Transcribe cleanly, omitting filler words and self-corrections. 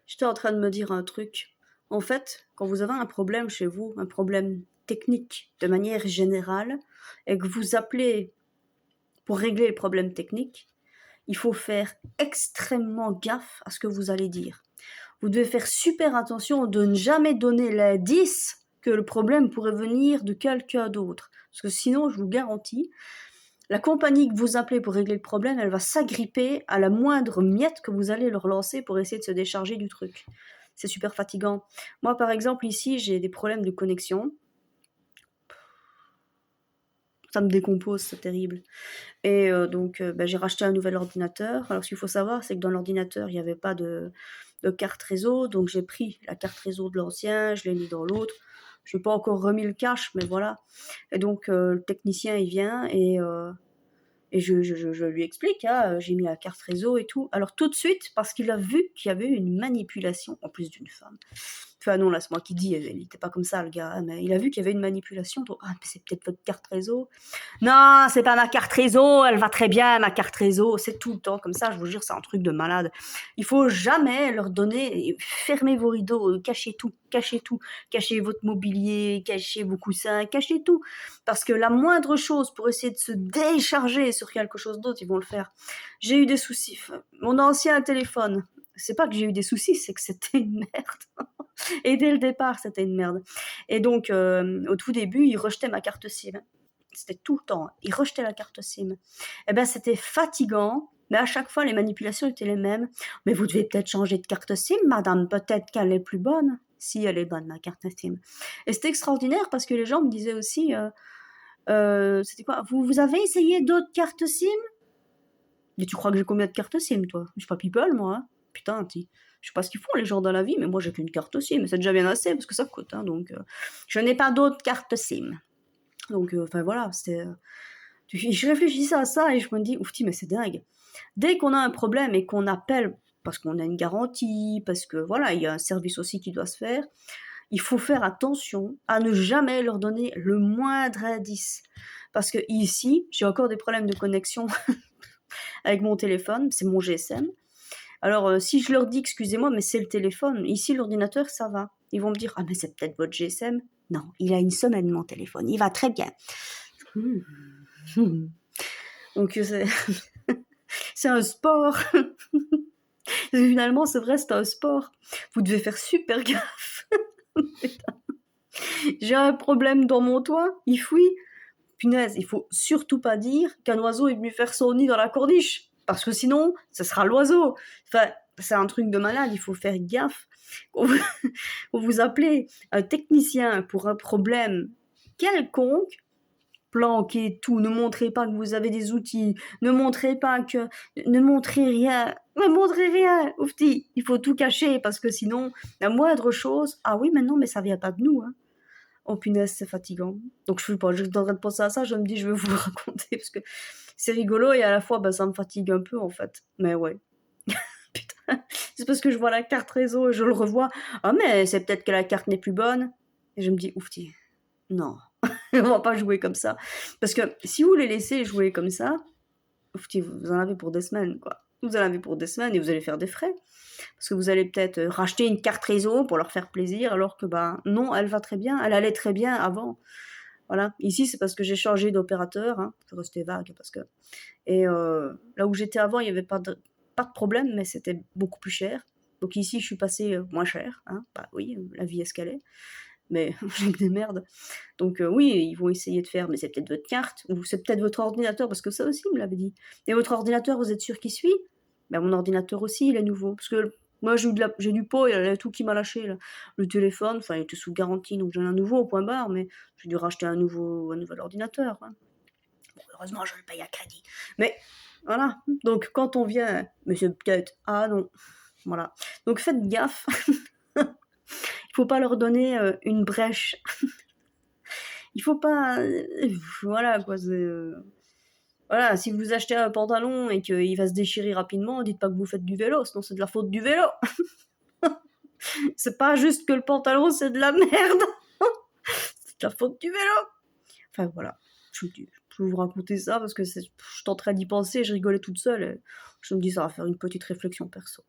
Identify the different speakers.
Speaker 1: J'étais en train de me dire un truc. En fait, quand vous avez un problème chez vous, un problème technique de manière générale, et que vous appelez pour régler les problèmes techniques, il faut faire extrêmement gaffe à ce que vous allez dire. Vous devez faire super attention de ne jamais donner l'indice que le problème pourrait venir de quelqu'un d'autre. Parce que sinon, je vous garantis, la compagnie que vous appelez pour régler le problème, elle va s'agripper à la moindre miette que vous allez leur lancer pour essayer de se décharger du truc. C'est super fatigant. Moi, par exemple, ici, j'ai des problèmes de connexion. Ça me décompose, c'est terrible. Et donc, j'ai racheté un nouvel ordinateur. Alors, ce qu'il faut savoir, c'est que dans l'ordinateur, il n'y avait pas de carte réseau. Donc, j'ai pris la carte réseau de l'ancien, je l'ai mis dans l'autre. Je n'ai pas encore remis le cache, mais voilà. Et donc, le technicien, il vient et je lui explique, hein, j'ai mis la carte réseau et tout. Alors tout de suite, parce qu'il a vu qu'il y avait une manipulation, en plus d'une femme. Enfin non, là c'est moi qui dis, il n'était pas comme ça le gars, hein, mais il a vu qu'il y avait une manipulation. Donc, ah, mais c'est peut-être votre carte réseau. Non, c'est pas ma carte réseau, elle va très bien, ma carte réseau. C'est tout le temps comme ça, je vous jure, c'est un truc de malade. Il faut jamais leur donner, fermez vos rideaux, cachez tout, cachez tout. Cachez votre mobilier, cachez vos coussins, cachez tout. Parce que la moindre chose pour essayer de se décharger sur quelque chose d'autre, ils vont le faire. J'ai eu des soucis. Mon ancien téléphone, c'est pas que j'ai eu des soucis, c'est que c'était une merde. Et dès le départ, c'était une merde. Et donc, au tout début, il rejetait ma carte SIM. C'était tout le temps. Il rejetait la carte SIM. Eh ben, c'était fatigant. Mais à chaque fois, les manipulations étaient les mêmes. Mais vous devez peut-être changer de carte SIM, madame. Peut-être qu'elle est plus bonne. Si, elle est bonne, ma carte SIM. Et c'était extraordinaire parce que les gens me disaient aussi, c'était quoi? Vous avez essayé d'autres cartes SIM? Mais tu crois que j'ai combien de cartes SIM, toi? Je suis pas people, moi. Hein. Putain, je sais pas ce qu'ils font les gens dans la vie, mais moi j'ai qu'une carte SIM. C'est déjà bien assez parce que ça coûte. Hein, donc, je n'ai pas d'autres cartes SIM. Donc, enfin voilà, c'était. Je réfléchissais à ça et je me dis, ouf, mais c'est dingue. Dès qu'on a un problème et qu'on appelle parce qu'on a une garantie, parce que voilà, il y a un service aussi qui doit se faire, il faut faire attention à ne jamais leur donner le moindre indice. Parce que ici, j'ai encore des problèmes de connexion avec mon téléphone, c'est mon GSM. Alors, si je leur dis, excusez-moi, mais c'est le téléphone, ici l'ordinateur, ça va. Ils vont me dire, ah, mais c'est peut-être votre GSM. Non, il a une semaine, mon téléphone, il va très bien. Donc, c'est un sport. Finalement, c'est vrai, c'est un sport. Vous devez faire super gaffe. J'ai un problème dans mon toit, il fouille. Punaise, il faut surtout pas dire qu'un oiseau est venu faire son nid dans la corniche. Parce que sinon, ce sera l'oiseau. Enfin, c'est un truc de malade, il faut faire gaffe. Quand vous appelez un technicien pour un problème quelconque, planquez tout, ne montrez pas que vous avez des outils, ne montrez rien, ne montrez rien, oufti, il faut tout cacher parce que sinon, la moindre chose, ah oui, mais non, mais ça vient pas de nous, hein. Oh punaise, c'est fatigant. Donc je suis pas, je suis en train de penser à ça, je me dis, je vais vous le raconter parce que c'est rigolo et à la fois, ça me fatigue un peu en fait. Mais ouais. Putain, c'est parce que je vois la carte réseau et je le revois. Ah, mais c'est peut-être que la carte n'est plus bonne. Et je me dis, oufti, non. On va pas jouer comme ça. Parce que si vous les laissez jouer comme ça, vous en avez pour des semaines, quoi. Vous en avez pour des semaines et vous allez faire des frais. Parce que vous allez peut-être racheter une carte réseau pour leur faire plaisir, alors que, non, elle va très bien. Elle allait très bien avant. Voilà. Ici, c'est parce que j'ai changé d'opérateur. Hein. Je vais rester vague. Parce que... Et là où j'étais avant, il n'y avait pas de problème, mais c'était beaucoup plus cher. Donc ici, je suis passée moins cher. Hein. Oui, la vie est ce qu'elle est. Mais j'ai que des merdes. Donc oui, ils vont essayer de faire, mais c'est peut-être votre carte, ou c'est peut-être votre ordinateur, parce que ça aussi, il me l'avait dit. Et votre ordinateur, vous êtes sûr qu'il suit? Mon ordinateur aussi, il est nouveau. Parce que moi, j'ai du pot, il y a tout qui m'a lâché. Là. Le téléphone, enfin, il était sous garantie, donc j'en ai un nouveau au point barre, mais j'ai dû racheter un nouvel ordinateur. Hein. Bon, heureusement, je le paye à crédit. Mais voilà, donc quand on vient, mais c'est peut-être, ah non, voilà. Donc faites gaffe. Il faut pas leur donner une brèche. Il faut pas... voilà, quoi, voilà, si vous achetez un pantalon et qu'il va se déchirer rapidement, dites pas que vous faites du vélo, sinon c'est de la faute du vélo. C'est pas juste que le pantalon, c'est de la merde. C'est de la faute du vélo. Enfin, voilà. Je vais vous raconter ça parce que je suis en train d'y penser, je rigolais toute seule. Et je me dis, ça va faire une petite réflexion perso.